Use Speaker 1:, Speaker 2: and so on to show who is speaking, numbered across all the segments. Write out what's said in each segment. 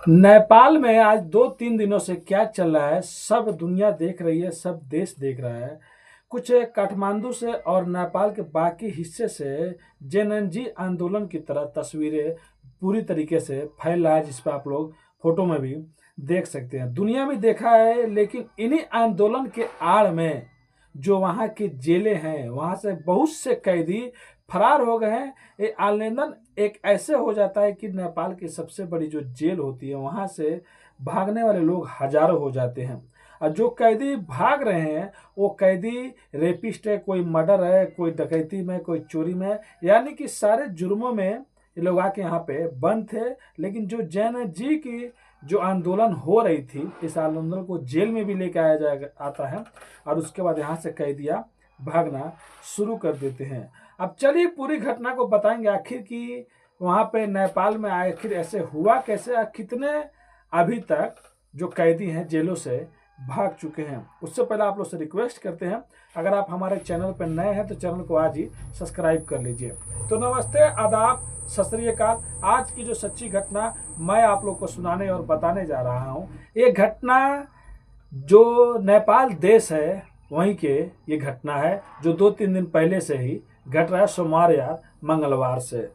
Speaker 1: नेपाल में आज 2-3 दिनों से क्या चल रहा है, सब दुनिया देख रही है, सब देश देख रहा है। कुछ काठमांडू से और नेपाल के बाकी हिस्से से जेएनजी आंदोलन की तरह तस्वीरें पूरी तरीके से फैल रहा है, जिस पे आप लोग फ़ोटो में भी देख सकते हैं। दुनिया में देखा है, लेकिन इन्हीं आंदोलन के आड़ में जो वहाँ की जेलें हैं, वहाँ से बहुत से कैदी फरार हो गए हैं। ये आलिंगन एक ऐसे हो जाता है कि नेपाल की सबसे बड़ी जो जेल होती है, वहाँ से भागने वाले लोग हजारों हो जाते हैं। और जो कैदी भाग रहे हैं, वो कैदी रेपिस्ट है, कोई मर्डर है, कोई डकैती में, कोई चोरी में, यानी कि सारे जुर्मों में ये लोग आके यहाँ पे बंद थे। लेकिन जो जैन जी की जो आंदोलन हो रही थी, इस आंदोलन को जेल में भी लेके आया जाएगा आता है, और उसके बाद यहाँ से कैदियाँ भागना शुरू कर देते हैं। अब चलिए पूरी घटना को बताएंगे, आखिर कि वहाँ पे नेपाल में आखिर ऐसे हुआ कैसे, और कितने अभी तक जो कैदी हैं जेलों से भाग चुके हैं। उससे पहले आप लोग से रिक्वेस्ट करते हैं, अगर आप हमारे चैनल पर नए हैं तो चैनल को आज ही सब्सक्राइब कर लीजिए। तो नमस्ते, आदाब, सत श्री अकाल। आज की जो सच्ची घटना मैं आप लोग को सुनाने और बताने जा रहा हूँ, ये घटना जो नेपाल देश है वहीं के ये घटना है, जो 2-3 दिन पहले से ही घट रहा है, सोमवार या मंगलवार से।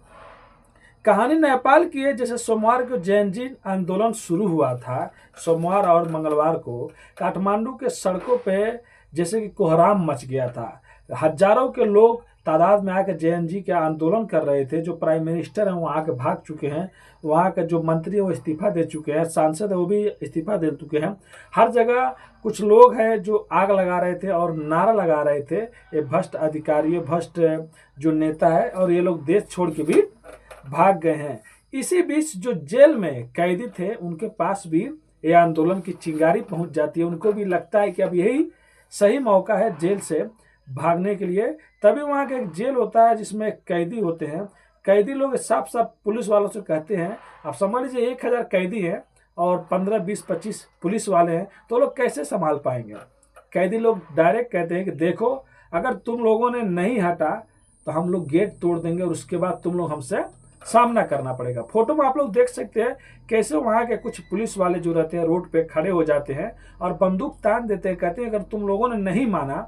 Speaker 1: कहानी नेपाल की है। जैसे सोमवार को जेएनजी आंदोलन शुरू हुआ था, सोमवार और मंगलवार को काठमांडू के सड़कों पे जैसे कि कोहराम मच गया था। हजारों के लोग तादाद में आकर जेएनजी के आंदोलन कर रहे थे। जो प्राइम मिनिस्टर हैं वो आके भाग चुके हैं, वहाँ के जो मंत्री है वो इस्तीफा दे चुके हैं, सांसद है वो भी इस्तीफा दे चुके हैं। हर जगह कुछ लोग हैं जो आग लगा रहे थे और नारा लगा रहे थे, ये भ्रष्ट अधिकारी, भ्रष्ट जो नेता है, और ये लोग देश छोड़ के भी भाग गए हैं। इसी बीच जो जेल में कैदी थे, उनके पास भी ये आंदोलन की चिंगारी पहुंच जाती है। उनको भी लगता है कि अब यही सही मौका है जेल से भागने के लिए। तभी वहाँ का एक जेल होता है जिसमें कैदी होते हैं। कैदी लोग साफ साफ पुलिस वालों से कहते हैं, आप समझ लीजिए 1000 कैदी हैं और 15, 20, 25 पुलिस वाले हैं, तो लोग कैसे संभाल पाएंगे। कैदी लोग डायरेक्ट कहते हैं कि देखो, अगर तुम लोगों ने नहीं हटा तो हम लोग गेट तोड़ देंगे और उसके बाद तुम लोग हमसे सामना करना पड़ेगा। फोटो में आप लोग देख सकते हैं कैसे वहाँ के कुछ पुलिस वाले जो रहते हैं रोड पे खड़े हो जाते हैं और बंदूक तान देते हैं, कहते हैं अगर तुम लोगों ने नहीं माना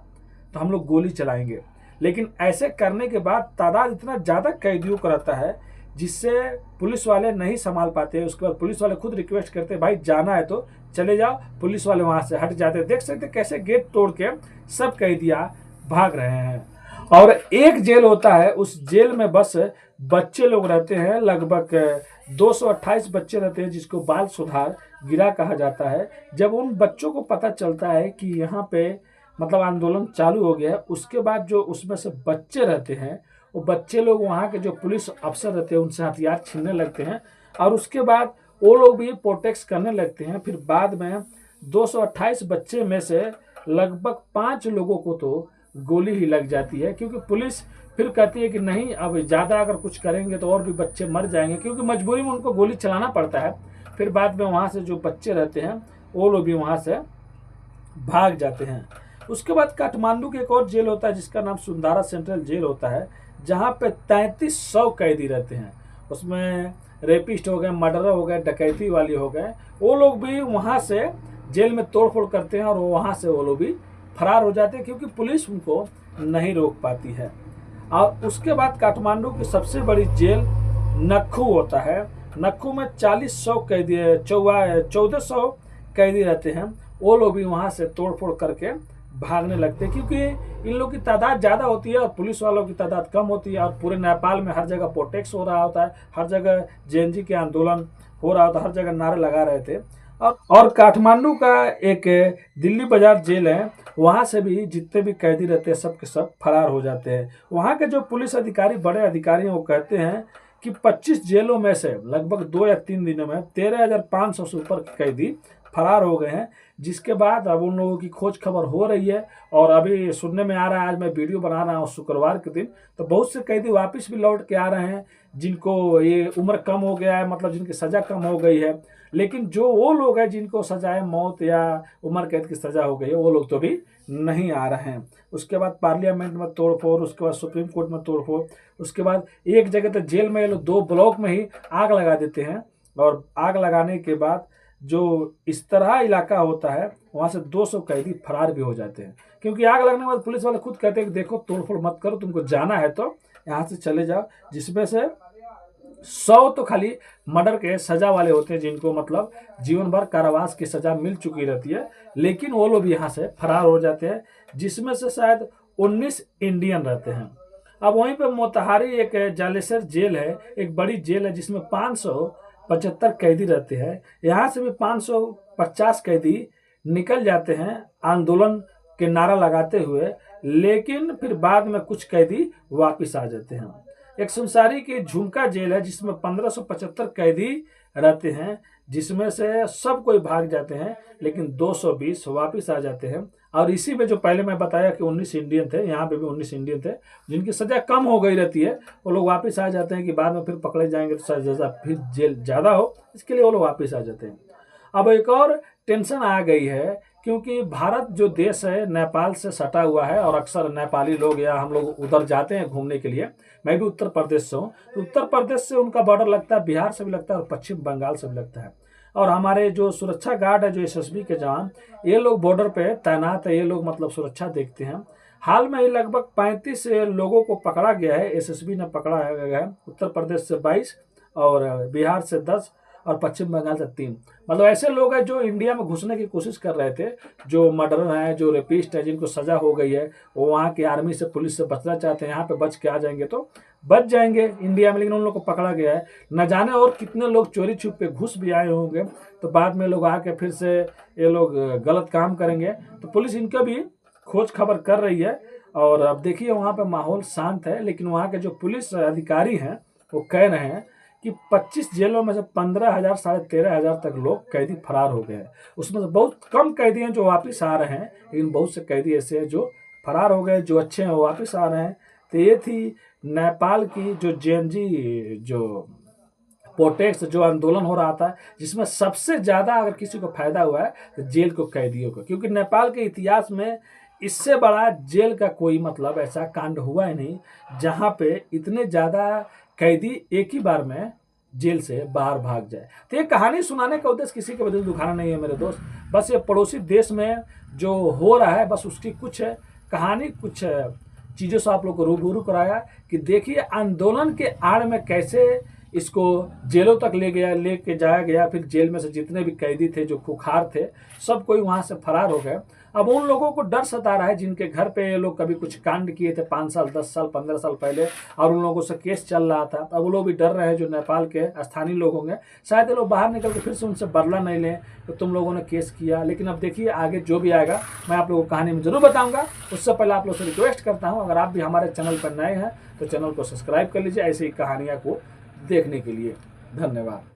Speaker 1: तो हम लोग गोली चलाएंगे। लेकिन ऐसे करने के बाद तादाद इतना ज़्यादा कैदियों का रहता है जिससे पुलिस वाले नहीं संभाल पाते हैं। उसके बाद पुलिस वाले खुद रिक्वेस्ट करते हैं, भाई जाना है तो चले जाओ। पुलिस वाले वहाँ से हट जाते हैं। देख सकते हैं कैसे गेट तोड़ के सब कैदियाँ भाग रहे हैं। और एक जेल होता है, उस जेल में बस बच्चे लोग रहते हैं, लगभग 228 बच्चे रहते हैं, जिसको बाल सुधार गृह कहा जाता है। जब उन बच्चों को पता चलता है कि यहाँ पे मतलब आंदोलन चालू हो गया है, उसके बाद जो उसमें से बच्चे रहते हैं, वो बच्चे लोग वहाँ के जो पुलिस अफसर रहते हैं उनसे हथियार छीनने लगते हैं, और उसके बाद वो लोग भी प्रोटेक्ट करने लगते हैं। फिर बाद में 228 बच्चे में से लगभग 5 लोगों को तो गोली ही लग जाती है, क्योंकि पुलिस फिर कहती है कि नहीं, अब ज़्यादा अगर कुछ करेंगे तो और भी बच्चे मर जाएंगे, क्योंकि मजबूरी में उनको गोली चलाना पड़ता है। फिर बाद में वहाँ से जो बच्चे रहते हैं वो लोग भी वहाँ से भाग जाते हैं। उसके बाद काठमांडू के एक और जेल होता है जिसका नाम सुंदारा सेंट्रल जेल होता है, जहाँ पे 3300 कैदी रहते हैं। उसमें रेपिस्ट हो गए, मर्डर हो गए, डकैती वाली हो गए, वो लोग भी वहाँ से जेल में तोड़फोड़ करते हैं और वहाँ से वो लोग भी फरार हो जाते हैं, क्योंकि पुलिस उनको नहीं रोक पाती है। और उसके बाद काठमांडू की सबसे बड़ी जेल नक्खू होता है। नक्खू में 4000 कैदी, 1400 कैदी रहते हैं। वो लोग भी वहाँ से तोड़फोड़ करके भागने लगते हैं, क्योंकि इन लोग की तादाद ज़्यादा होती है और पुलिस वालों की तादाद कम होती है। और पूरे नेपाल में हर जगह प्रोटेक्स हो रहा होता है, हर जगह जेएनजी के आंदोलन हो रहा होता है, हर जगह नारे लगा रहे थे। और काठमांडू का एक दिल्ली बाजार जेल है, वहाँ से भी जितने भी कैदी रहते हैं सब के सब फरार हो जाते हैं। वहाँ के जो पुलिस अधिकारी, बड़े अधिकारी हैं, वो कहते हैं कि 25 जेलों में से लगभग 2 या 3 दिनों में 13,500 से ऊपर कैदी फरार हो गए हैं। जिसके बाद अब उन लोगों की खोज खबर हो रही है, और अभी सुनने में आ रहा है, आज मैं वीडियो बना रहा हूँ शुक्रवार के दिन, तो बहुत से कैदी वापस भी लौट के आ रहे हैं जिनको ये उम्र कम हो गया है, मतलब जिनकी सज़ा कम हो गई है। लेकिन जो वो लोग हैं जिनको सजाए मौत या उम्र कैद की सज़ा हो गई है, वो लोग तो भी नहीं आ रहे हैं। उसके बाद पार्लियामेंट में तोड़फोड़, उसके बाद सुप्रीम कोर्ट में तोड़फोड़, उसके बाद एक जगह तो जेल में ये लोग 2 ब्लॉक में ही आग लगा देते हैं। और आग लगाने के बाद जो इस तरह इलाका होता है वहाँ से 200 कैदी फरार भी हो जाते हैं, क्योंकि आग लगने के बाद पुलिस वाले खुद कहते हैं कि देखो तोड़फोड़ मत करो, तुमको जाना है तो यहाँ से चले जाओ। जिसमें से 100 तो खाली मर्डर के सजा वाले होते हैं, जिनको मतलब जीवन भर कारावास की सजा मिल चुकी रहती है, लेकिन वो लोग यहाँ से फरार हो जाते हैं, जिसमें से शायद 19 इंडियन रहते हैं। अब वहीं पे मोतिहारी एक जालेसर जेल है, एक बड़ी जेल है जिसमें 575 कैदी रहते हैं। यहाँ से भी 550 कैदी निकल जाते हैं आंदोलन के नारा लगाते हुए, लेकिन फिर बाद में कुछ कैदी वापस आ जाते हैं। एक सुनसारी की झुमका जेल है जिसमें 1575 कैदी रहते हैं, जिसमें से सब कोई भाग जाते हैं, लेकिन 220 वापस आ जाते हैं। और इसी में जो पहले मैं बताया कि 19 इंडियन थे, यहाँ पे भी 19 इंडियन थे जिनकी सजा कम हो गई रहती है, वो लोग वापस आ जाते हैं कि बाद में फिर पकड़े जाएंगे तो सजा फिर जेल ज़्यादा हो, इसके लिए वो लोग वापस आ जाते हैं। अब एक और टेंशन आ गई है, क्योंकि भारत जो देश है नेपाल से सटा हुआ है और अक्सर नेपाली लोग या हम लोग उधर जाते हैं घूमने के लिए। मैं भी उत्तर प्रदेश से हूँ, तो उत्तर प्रदेश से उनका बॉर्डर लगता है, बिहार से भी लगता है और पश्चिम बंगाल से भी लगता है। और हमारे जो सुरक्षा गार्ड है, जो एसएसबी के जवान, ये लोग बॉर्डर पे तैनात है, ये लोग मतलब सुरक्षा देखते हैं। हाल में ही लगभग 35 लोगों को पकड़ा गया है, एसएसबी ने पकड़ा गया है। उत्तर प्रदेश से 22 और बिहार से 10 और पश्चिम बंगाल से 3। मतलब ऐसे लोग हैं जो इंडिया में घुसने की कोशिश कर रहे थे, जो मर्डरर हैं, जो रेपिस्ट हैं, जिनको सजा हो गई है, वो वहाँ की आर्मी से पुलिस से बचना चाहते हैं। यहाँ पे बच के आ जाएंगे तो बच जाएंगे इंडिया में, लेकिन उन लोग को पकड़ा गया है। न जाने और कितने लोग चोरी छुप पे घुस भी आए होंगे, तो बाद में लोग आके फिर से ये लोग गलत काम करेंगे। तो पुलिस इनका भी खोज खबर कर रही है। और अब देखिए वहाँ पे माहौल शांत है, लेकिन वहाँ के जो पुलिस अधिकारी हैं वो कह रहे हैं कि 25 जेलों में से 15,000 साढ़े 13,000 तक लोग कैदी फरार हो गए हैं। उसमें से बहुत कम कैदी हैं जो वापस आ रहे हैं, लेकिन बहुत से कैदी ऐसे हैं जो फरार हो गए, जो अच्छे हैं वो वापस आ रहे हैं। तो ये थी नेपाल की जो जेएनजी जो प्रोटेस्ट जो आंदोलन हो रहा था, जिसमें सबसे ज़्यादा अगर किसी को फायदा हुआ है तो जेल को कैदियों को, क्योंकि नेपाल के इतिहास में इससे बड़ा जेल का कोई मतलब ऐसा कांड हुआ ही नहीं जहाँ पे इतने ज़्यादा कैदी एक ही बार में जेल से बाहर भाग जाए। तो ये कहानी सुनाने का उद्देश्य किसी के वजह से दुखाना नहीं है मेरे दोस्त, बस ये पड़ोसी देश में जो हो रहा है बस उसकी कुछ कहानी, कुछ चीज़ों से आप लोग को रूबरू कराया कि देखिए आंदोलन के आड़ में कैसे इसको जेलों तक लेके जाया गया। फिर जेल में से जितने भी कैदी थे जो खुखार थे, सब कोई वहाँ से फरार हो गए। अब उन लोगों को डर सता रहा है जिनके घर पे ये लोग कभी कुछ कांड किए थे 5 साल 10 साल 15 साल पहले, और उन लोगों से केस चल रहा था। अब वो लोग भी डर रहे हैं, जो नेपाल के स्थानीय लोग होंगे, शायद ये लोग बाहर निकल के फिर से उनसे बदला नहीं लें तो तुम लोगों ने केस किया। लेकिन अब देखिए आगे जो भी आएगा मैं आप लोगों को कहानी में जरूर बताऊंगा। उससे पहले आप लोग से रिक्वेस्ट करता हूँ, अगर आप भी हमारे चैनल पर नए हैं तो चैनल को सब्सक्राइब कर लीजिए ऐसी कहानियाँ को देखने के लिए। धन्यवाद।